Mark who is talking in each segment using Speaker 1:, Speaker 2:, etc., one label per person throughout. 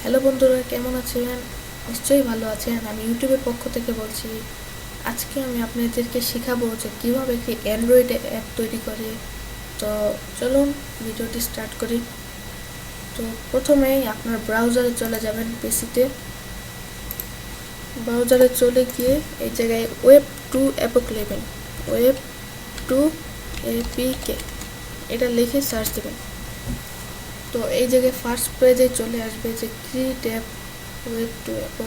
Speaker 1: Hello বন্ধুরা, কেমন আছেন? নিশ্চয়ই ভালো আছেন। আমি ইউটিউবের পক্ষ থেকে বলছি। আজকে আমি আপনাদেরকে শেখাবো যে কীভাবে একটি অ্যান্ড্রয়েড অ্যাপ তৈরি করে। তো চলুন ভিডিওটি স্টার্ট করি। তো প্রথমেই আপনার ব্রাউজারে চলে যাবেন। পিসিতে ব্রাউজারে চলে গিয়ে এই জায়গায় ওয়েব টু অ্যাপক লিখবেন। ওয়েব টু এপিকে এটা লিখে সার্চ দেবেন। তো এই জায়গায় ফার্স্ট পেজে চলে আসবে যে create app web to app.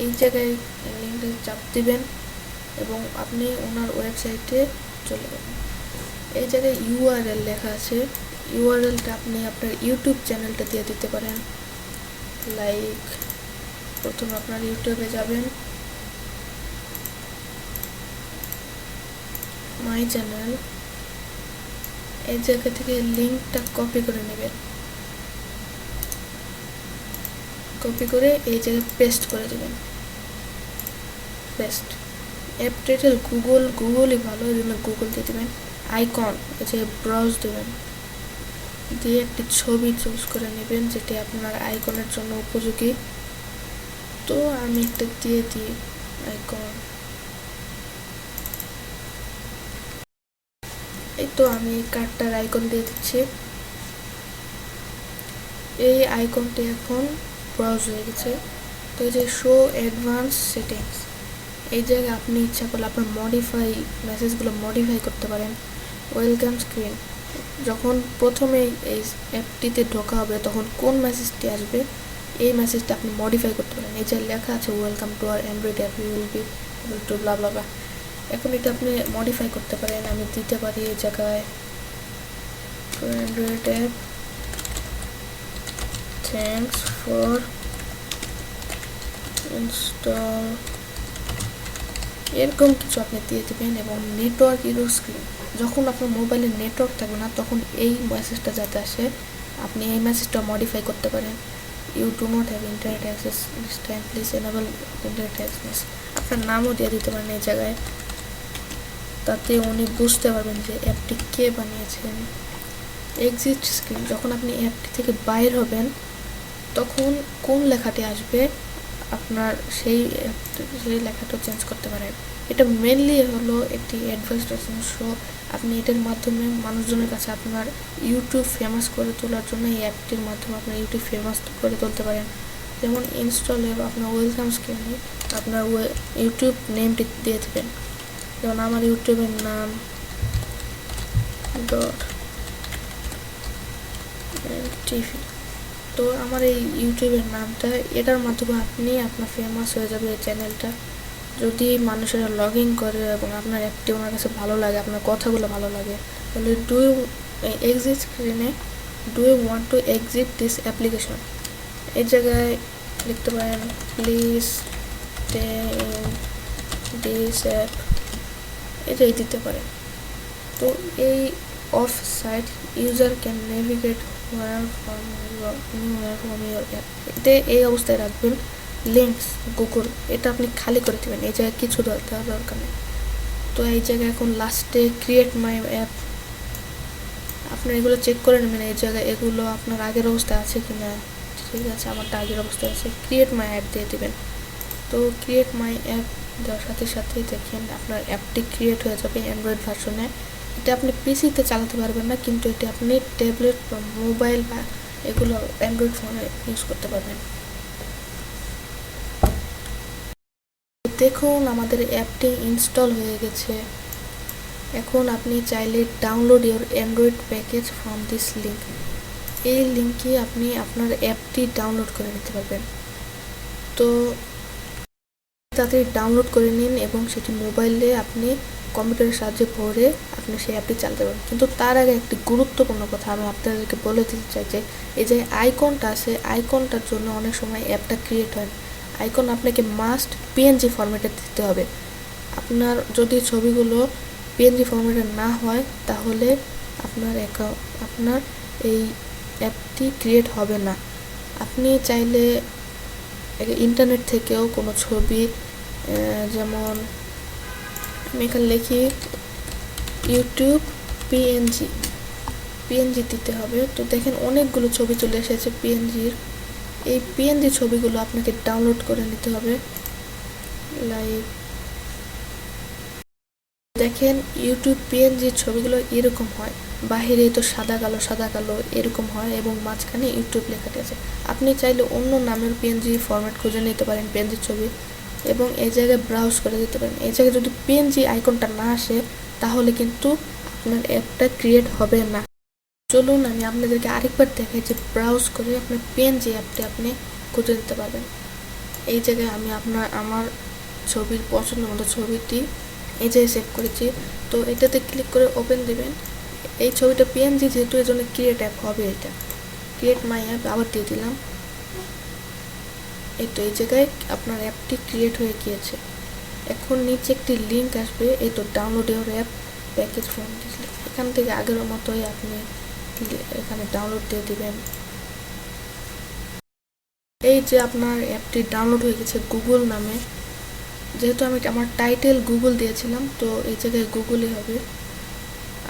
Speaker 1: এই জায়গায় লিঙ্কটা চাপ দিবেন এবং আপনি ওনার ওয়েবসাইটে চলে যাবেন। এই জায়গায় ইউআরএল লেখা আছে। ইউআরএলটা আপনি আপনার ইউটিউব চ্যানেলটা দিয়ে দিতে পারেন। লাইক প্রথমে আপনার ইউটিউবে যাবেন, মাই চ্যানেল। এই জায়গা থেকে লিঙ্কটা কপি করে নেবেন। কপি করে এই জায়গায় পেস্ট করে দেবেন। পেস্ট অ্যাপ টাইটেল গুগলই ভালো, এই জন্য গুগল দিয়ে দেবেন। আইকন এই যে ব্রাউজ দেবেন, দিয়ে একটি ছবি চুজ করে নেবেন যেটি আপনার আইকনের জন্য উপযোগী। তো আমি একটা দিয়ে দিই আইকন। এই তো আমি কার্ডটার আইকন দিয়ে দিচ্ছি। এই আইকনটি এখন ব্রাউজ হয়ে গেছে। তো এই যে শো অ্যাডভান্স সেটিংস, এই জায়গায় আপনি ইচ্ছা করলে আপনার মেসেজগুলো মডিফাই করতে পারেন। ওয়েলকাম স্ক্রিন, যখন প্রথমে এই অ্যাপটিতে ঢোকা হবে তখন কোন মেসেজটি আসবে এই মেসেজটা আপনি মডিফাই করতে পারেন। এই যে লেখা আছে welcome to our android app, you will be able to blah blah blah. এখন এটা আপনি মডিফাই করতে পারেন। আমি দিতে পারি এই জায়গায় Android app, thanks for install, এরকম কিছু আপনি দিয়ে দেবেন। এবং নেটওয়ার্ক ইউর স্ক্রিন, যখন আপনার মোবাইলে নেটওয়ার্ক থাকবে না তখন এই মেসেজটা যাতে আসে আপনি এই মেসেজটা মডিফাই করতে পারেন। You do not have internet access this time, please enable internet access. আপনার নামও দিয়ে দিতে পারেন এই জায়গায়, তাতে উনি বুঝতে পারবেন যে অ্যাপটি কে বানিয়েছেন। এক্সিট স্ক্রিন, যখন আপনি অ্যাপটি থেকে বাইর হবেন তখন কোন লেখাটি আসবে আপনার সেই লেখাটা চেঞ্জ করতে পারেন। এটা মেনলি হলো একটি অ্যাডভার্টাইজমেন্ট শো। আপনি এটার মাধ্যমে মানুষজনের কাছে আপনার ইউটিউব ফেমাস করে তোলার জন্য এই অ্যাপটির মাধ্যমে আপনার ইউটিউব ফেমাস করে তুলতে পারেন। যেমন ইনস্টল অ্যাপ, আপনার ওয়েলকাম স্ক্রিনে আপনার ইউটিউব নেমটি দিয়ে দেবেন। যেমন আমার ইউটিউবের নাম টিভি। তো আমার এই ইউটিউবের নামটা, এটার মাধ্যমে আপনি আপনার ফেমাস হয়ে যাবে এই চ্যানেলটা। যদি মানুষেরা লগ ইন করে এবং আপনার অ্যাপটি ওনার কাছে ভালো লাগে, আপনার কথাগুলো ভালো লাগে, তাহলে এক্সিট স্ক্রিনে do you want to exit this application, এই জায়গায় লিখতে পারেন please stay in this app, এটাই দিতে পারেন। তো এই off site user can navigate এটা এই অবস্থায় রাখবেন। লিঙ্কস গুগল, এটা আপনি খালি করে দেবেন, এই জায়গায় কিছু দরকার নেই। তো এই জায়গায় এখন লাস্টে ক্রিয়েট মাই অ্যাপ, আপনার এগুলো চেক করে নেবেন এই জায়গায় এগুলো আপনার আগের অবস্থায় আছে কি না। ঠিক আছে, আমারটা আগের অবস্থায় আছে। ক্রিয়েট মাই অ্যাপ দিয়ে দেবেন। তো ক্রিয়েট মাই অ্যাপ দেওয়ার সাথে সাথেই দেখেন আপনার অ্যাপটি ক্রিয়েট হয়ে যাবে অ্যান্ড্রয়েড ভার্সনে। এটা আপনি পিসিতে চালাতে পারবেন না, কিন্তু এটা আপনি ট্যাবলেট বা মোবাইল বা এগুলো অ্যান্ড্রয়েড ফোনে ইউজ করতে পারবেন। দেখুন আমাদের অ্যাপটি ইনস্টল হয়ে গেছে। এখন আপনি চাইলে download your Android package from this link, এই লিঙ্কে আপনি আপনার অ্যাপটি ডাউনলোড করে নিতে পারবেন। তো তাড়াতাড়ি ডাউনলোড করে নিন এবং সেটি মোবাইলে আপনি কম্পিউটারের সাহায্যে ভরে আপনি সেই অ্যাপটি চালাতে পারবেন। কিন্তু তার আগে একটি গুরুত্বপূর্ণ কথা আমি আপনাদেরকে বলে দিতে চাই যে এই যে আইকনটা আছে, আইকনটার জন্য অনেক সময় অ্যাপটা ক্রিয়েট হয়। আইকন আপনাকে মাস্ট পিএনজি ফরম্যাটে দিতে হবে। আপনার যদি ছবিগুলো পিএনজি ফরম্যাটে না হয় তাহলে আপনার এই অ্যাপটি ক্রিয়েট হবে না। আপনি চাইলে ইন্টারনেট থেকেও কোনো ছবি, যেমন আমি এখানে লিখি ইউটিউব পিএনজি দিতে হবে। তো দেখেন অনেকগুলো ছবি চলে এসেছে পিএনজির। এই পিএনজি ছবিগুলো আপনাকে ডাউনলোড করে নিতে হবে। লাইক দেখেন ইউটিউব পিএনজি ছবিগুলো এরকম হয়, বাহিরে তো সাদা কালো এরকম হয় এবং মাঝখানে ইউটিউব লেখাটি আছে। আপনি চাইলে অন্য নামের পিএনজি ফরম্যাট খুঁজে নিতে পারেন পিএনজি ছবি এবং এই জায়গায় ব্রাউজ করে দিতে পারেন। এই জায়গায় যদি পিএনজি আইকনটা না আসে তাহলে কিন্তু আপনার অ্যাপটা ক্রিয়েট হবে না। চলুন আমি আপনাদেরকে আরেকবার দেখাই যে ব্রাউজ করে আপনার পিএনজি অ্যাপটি আপনি খুঁজে নিতে পারবেন। এই জায়গায় আমি আমার ছবির পছন্দ মতো ছবিটি এই যে সেভ করেছি, তো এটাতে ক্লিক করে ওপেন দিবেন। এই ছবিটা পিএনজি যেহেতু এর জন্য ক্রিয়েট অ্যাপ হবে, এটা ক্রিয়েট মাই অ্যাপ আবার দিয়ে দিলাম। এই তো এই জায়গায় আপনার অ্যাপটি ক্রিয়েট হয়ে গিয়েছে। এখন নিচে একটি লিঙ্ক আসবে, এই তো download your app package from this link. এখান থেকে আগের মতোই আপনি এখানে ডাউনলোড দিয়ে দিবেন। এই যে আপনার অ্যাপটি ডাউনলোড হয়ে গেছে গুগল নামে, যেহেতু আমি আমার টাইটেল গুগল দিয়েছিলাম তো এই জায়গায় গুগলই হবে।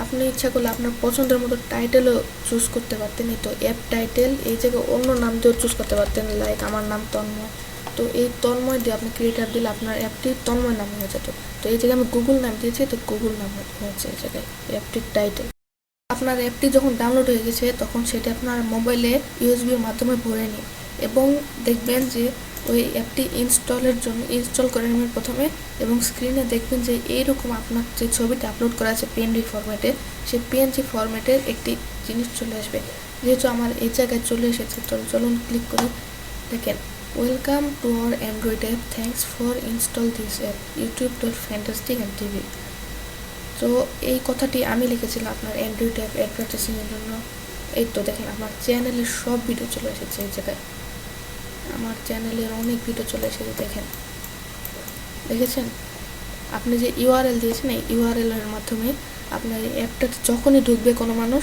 Speaker 1: আপনি ইচ্ছা করলে আপনার পছন্দের মতো টাইটেলও চুজ করতে পারতেন। এই তো অ্যাপ টাইটেল, এই জায়গায় অন্য নাম দিয়েও চুজ করতে পারতেন, লাইক আমার নাম তন্ময়। তো এই তন্ময় দিয়ে আপনি ক্রিয়েট অ্যাপ দিলে আপনার অ্যাপটি তন্ময় নাম হয়ে যেত। তো এই জায়গায় আমি গুগল নাম দিয়েছি, তো গুগল নাম হয়েছে এই জায়গায় অ্যাপটির টাইটেল। আপনার অ্যাপটি যখন ডাউনলোড হয়ে গেছে তখন সেটা আপনার মোবাইলে ইউএসবির মাধ্যমে ভরে নিন এবং দেখবেন যে ওই অ্যাপটি ইনস্টল করে নেবেন প্রথমে এবং স্ক্রিনে দেখবেন যে এইরকম আপনার যে ছবিটা আপলোড করা আছে পিএনজি ফরম্যাটে, সেই পিএনজি ফরম্যাটের একটি জিনিস চলে আসবে। যেহেতু আমার এই জায়গায় চলে এসেছে, তো চলুন ক্লিক করি। দেখেন welcome to our Android app, thanks for install this app youtube.fantastic and tv। তো এই কথাটি আমি লিখেছিলাম আপনার অ্যান্ড্রয়েড অ্যাপ অ্যাডভার্টাইজিংয়ের জন্য। এই তো দেখেন আমার চ্যানেলের সব ভিডিও চলে এসেছে এই জায়গায়, আমার চ্যানেলের অনেক ভিডিও চলে এসেছে। দেখেছেন আপনি যে ইউআরএল দিয়েছেন, এই ইউআরএলের মাধ্যমে আপনার এই অ্যাপটাতে যখনই ঢুকবে কোনো মানুষ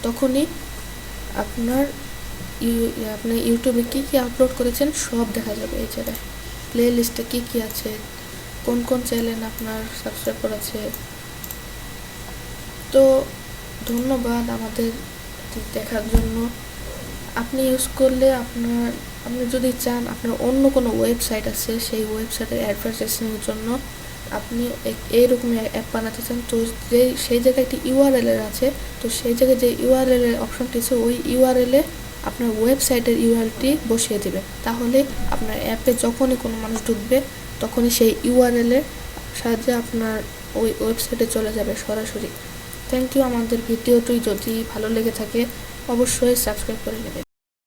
Speaker 1: তখনই আপনি ইউটিউবে কী কী আপলোড করেছেন সব দেখা যাবে। এই জায়গায় প্লে লিস্টে কী কী আছে, কোন কোন চ্যানেল আপনার সাবস্ক্রাইব করেছে। তো ধন্যবাদ আমাদের দেখার জন্য। আপনি ইউজ করলে আপনি যদি চান আপনার অন্য কোনো ওয়েবসাইট আছে সেই ওয়েবসাইটের অ্যাডভার্টাইজিংয়ের জন্য আপনি এইরকম অ্যাপ বানাতে চান, তো সেই জায়গায় একটি ইউআরএল আছে, তো সেই জায়গায় যে ইউআরএল এর অপশনটি আছে ওই ইউআরএলে আপনার ওয়েবসাইটের ইউআরএলটি বসিয়ে দেবে, তাহলে আপনার অ্যাপে যখনই কোনো মানুষ ঢুকবে তখনই সেই ইউআরএলের সাহায্যে আপনার ওই ওয়েবসাইটে চলে যাবে সরাসরি। Thank you. আমাদের ভিডিওটি যদি ভালো লেগে থাকে অবশ্যই সাবস্ক্রাইব করে নেবেন।